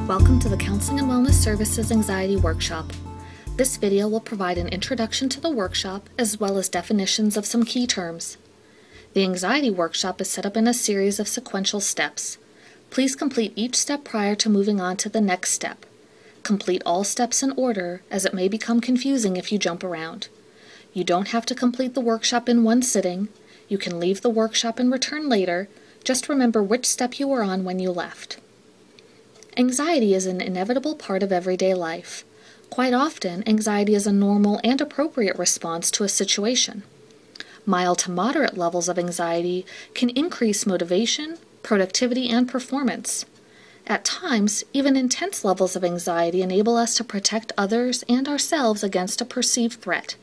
Welcome to the Counseling and Wellness Services Anxiety Workshop. This video will provide an introduction to the workshop as well as definitions of some key terms. The Anxiety Workshop is set up in a series of sequential steps. Please complete each step prior to moving on to the next step. Complete all steps in order, as it may become confusing if you jump around. You don't have to complete the workshop in one sitting. You can leave the workshop and return later. Just remember which step you were on when you left. Anxiety is an inevitable part of everyday life. Quite often, anxiety is a normal and appropriate response to a situation. Mild to moderate levels of anxiety can increase motivation, productivity, and performance. At times, even intense levels of anxiety enable us to protect others and ourselves against a perceived threat.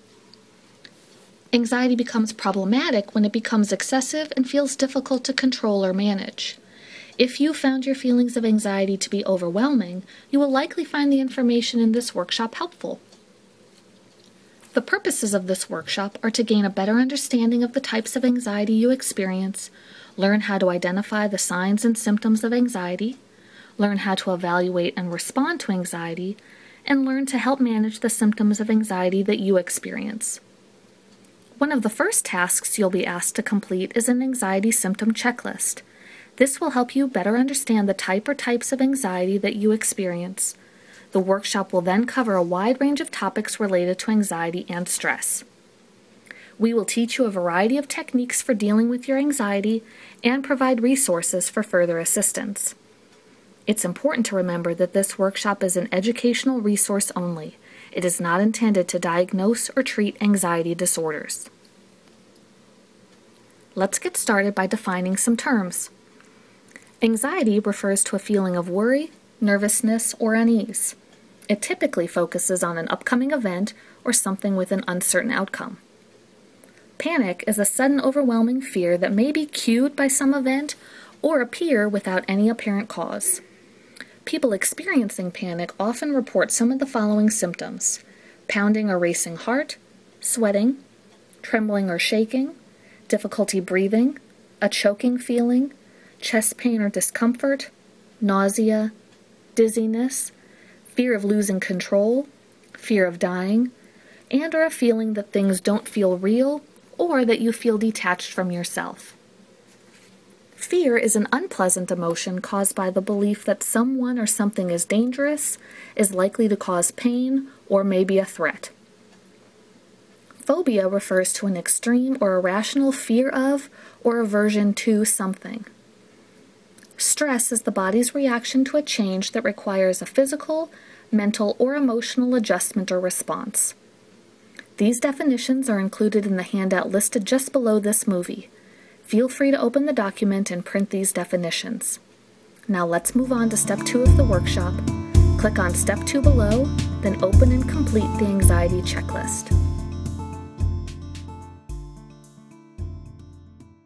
Anxiety becomes problematic when it becomes excessive and feels difficult to control or manage. If you found your feelings of anxiety to be overwhelming, you will likely find the information in this workshop helpful. The purposes of this workshop are to gain a better understanding of the types of anxiety you experience, learn how to identify the signs and symptoms of anxiety, learn how to evaluate and respond to anxiety, and learn to help manage the symptoms of anxiety that you experience. One of the first tasks you'll be asked to complete is an anxiety symptom checklist. This will help you better understand the type or types of anxiety that you experience. The workshop will then cover a wide range of topics related to anxiety and stress. We will teach you a variety of techniques for dealing with your anxiety and provide resources for further assistance. It's important to remember that this workshop is an educational resource only. It is not intended to diagnose or treat anxiety disorders. Let's get started by defining some terms. Anxiety refers to a feeling of worry, nervousness, or unease. It typically focuses on an upcoming event or something with an uncertain outcome. Panic is a sudden overwhelming fear that may be cued by some event or appear without any apparent cause. People experiencing panic often report some of the following symptoms: pounding or racing heart, sweating, trembling or shaking, difficulty breathing, a choking feeling, chest pain or discomfort, nausea, dizziness, fear of losing control, fear of dying, and or a feeling that things don't feel real or that you feel detached from yourself. Fear is an unpleasant emotion caused by the belief that someone or something is dangerous, is likely to cause pain, or may be a threat. Phobia refers to an extreme or irrational fear of or aversion to something. Stress is the body's reaction to a change that requires a physical, mental, or emotional adjustment or response. These definitions are included in the handout listed just below this movie. Feel free to open the document and print these definitions. Now let's move on to Step 2 of the workshop. Click on Step 2 below, then open and complete the anxiety checklist.